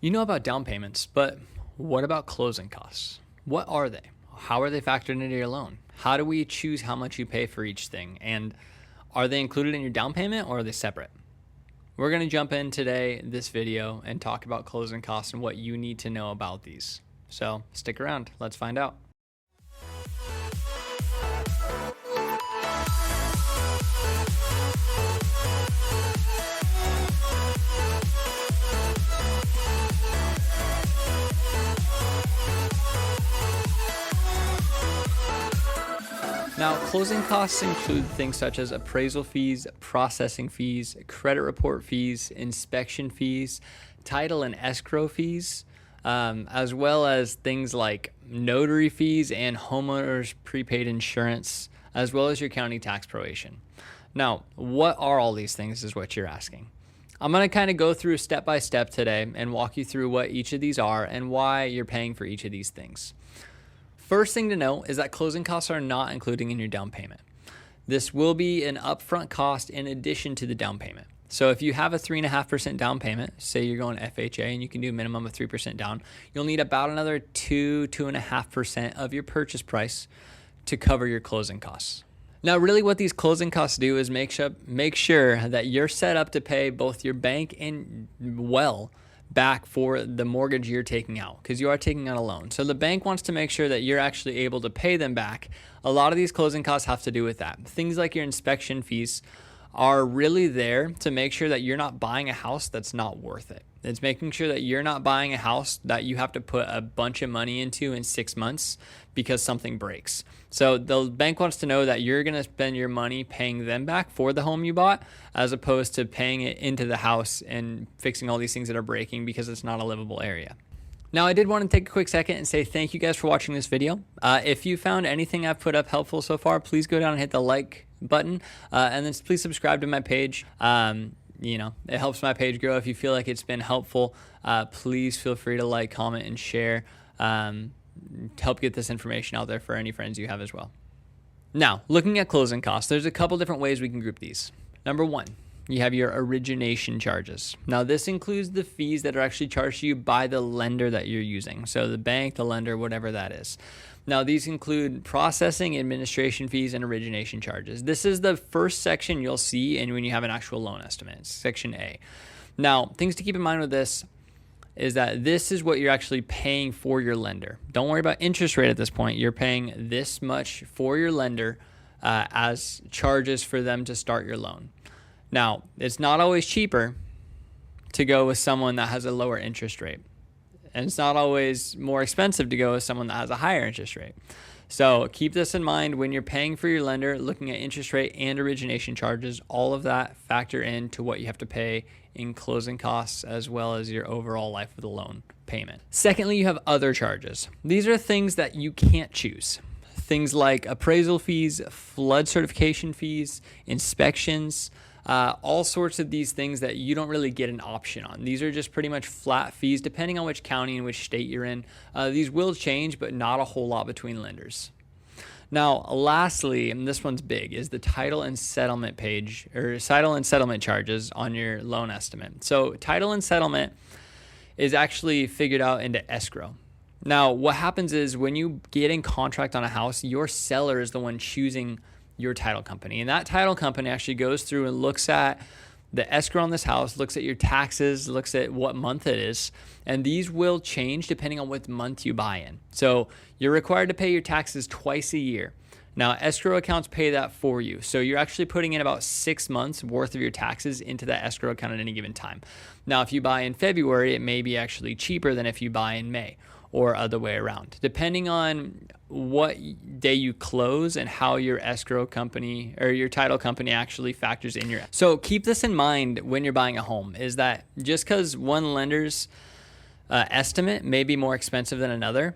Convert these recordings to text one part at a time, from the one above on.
You know about down payments, but what about closing costs? What are they? How are they factored into your loan? How do we choose how much you pay for each thing? And are they included in your down payment or are they separate? We're going to jump in today, this video, and talk about closing costs and what you need to know about these. So stick around. Let's find out. Now, closing costs include things such as appraisal fees, processing fees, credit report fees, inspection fees, title and escrow fees, as well as things like notary fees and homeowners prepaid insurance, as well as your county tax proration. Now, what are all these things is what you're asking. I'm going to kind of go through step by step today and walk you through what each of these are and why you're paying for each of these things. First thing to know is that closing costs are not included in your down payment. This will be an upfront cost in addition to the down payment. So if you have a 3.5% down payment, say you're going FHA and you can do a minimum of 3% down, you'll need about another 2.5% of your purchase price to cover your closing costs. Now, really what these closing costs do is make sure that you're set up to pay both your bank and back for the mortgage you're taking out, because you are taking out a loan. So the bank wants to make sure that you're actually able to pay them back. A lot of these closing costs have to do with that. Things like your inspection fees are really there to make sure that you're not buying a house that's not worth it. It's making sure that you're not buying a house that you have to put a bunch of money into in 6 months because something breaks. So the bank wants to know that you're going to spend your money paying them back for the home you bought, as opposed to paying it into the house and fixing all these things that are breaking because it's not a livable area. Now, I did want to take a quick second and say thank you guys for watching this video. If you found anything I've put up helpful so far, please go down and hit the like button, and then please subscribe to my page. It helps my page grow. If you feel like it's been helpful, please feel free to like, comment, and share. Help get this information out there for any friends you have as well. Now, looking at closing costs, there's a couple different ways we can group these. Number one, you have your origination charges. Now, this includes the fees that are actually charged to you by the lender that you're using. So the bank, the lender, whatever that is. Now, these include processing, administration fees, and origination charges. This is the first section you'll see when you have an actual loan estimate. It's section A. Now, things to keep in mind with this is that this is what you're actually paying for your lender. Don't worry about interest rate at this point. You're paying this much for your lender as charges for them to start your loan. Now, it's not always cheaper to go with someone that has a lower interest rate. And it's not always more expensive to go with someone that has a higher interest rate. So keep this in mind when you're paying for your lender, looking at interest rate and origination charges. All of that factor into what you have to pay in closing costs, as well as your overall life of the loan payment. Secondly, you have other charges. These are things that you can't choose. Things like appraisal fees, flood certification fees, inspections, all sorts of these things that you don't really get an option on. These are just pretty much flat fees depending on which county and which state you're in. These will change, but not a whole lot between lenders. Now, lastly, and this one's big, is the title and settlement page, or title and settlement charges on your loan estimate. So title and settlement is actually figured out into escrow. Now, what happens is when you get in contract on a house, your seller is the one choosing your title company. And that title company actually goes through and looks at the escrow on this house, looks at your taxes, looks at what month it is. And these will change depending on what month you buy in. So you're required to pay your taxes twice a year. Now, escrow accounts pay that for you. So you're actually putting in about 6 months worth of your taxes into that escrow account at any given time. Now, if you buy in February, it may be actually cheaper than if you buy in May, or other way around, depending on what day you close and how your escrow company or your title company actually factors in your. So keep this in mind when you're buying a home, is that just because one lender's estimate may be more expensive than another,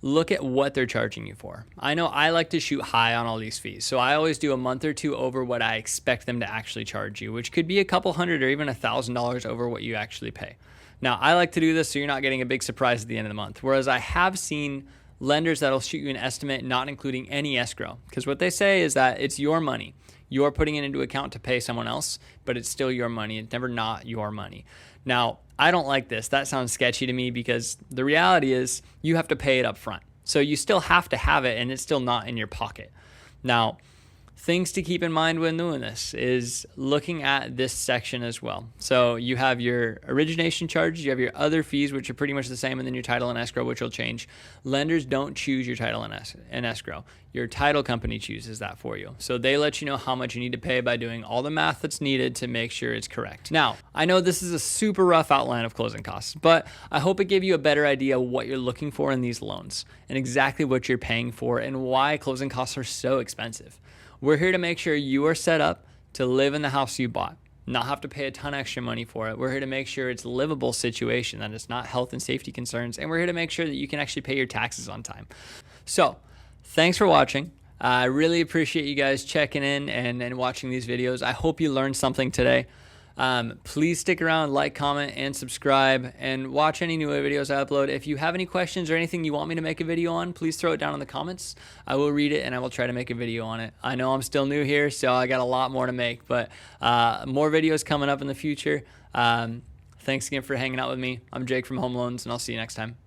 look at what they're charging you for. I know I like to shoot high on all these fees. So I always do a month or two over what I expect them to actually charge you, which could be a couple hundred or even $1,000 over what you actually pay. Now, I like to do this so you're not getting a big surprise at the end of the month, whereas I have seen lenders that'll shoot you an estimate not including any escrow, because what they say is that it's your money. You're putting it into account to pay someone else, but it's still your money. It's never not your money. Now, I don't like this. That sounds sketchy to me because the reality is you have to pay it up front. So you still have to have it and it's still not in your pocket. Now, things to keep in mind when doing this is looking at this section as well. So you have your origination charges, you have your other fees, which are pretty much the same, and then your title and escrow, which will change. Lenders don't choose your title and escrow. Your title company chooses that for you. So they let you know how much you need to pay by doing all the math that's needed to make sure it's correct. Now, I know this is a super rough outline of closing costs, but I hope it gave you a better idea of what you're looking for in these loans and exactly what you're paying for and why closing costs are so expensive. We're here to make sure you are set up to live in the house you bought, not have to pay a ton of extra money for it. We're here to make sure it's a livable situation, that it's not health and safety concerns, and we're here to make sure that you can actually pay your taxes on time. So, thanks for watching. I really appreciate you guys checking in and watching these videos. I hope you learned something today. Please stick around, like, comment, and subscribe, and watch any new videos I upload. If you have any questions or anything you want me to make a video on, please throw it down in the comments. I will read it and I will try to make a video on it. I know I'm still new here, so I got a lot more to make, but more videos coming up in the future. Thanks again for hanging out with me. I'm Jake from Home Loans, and I'll see you next time.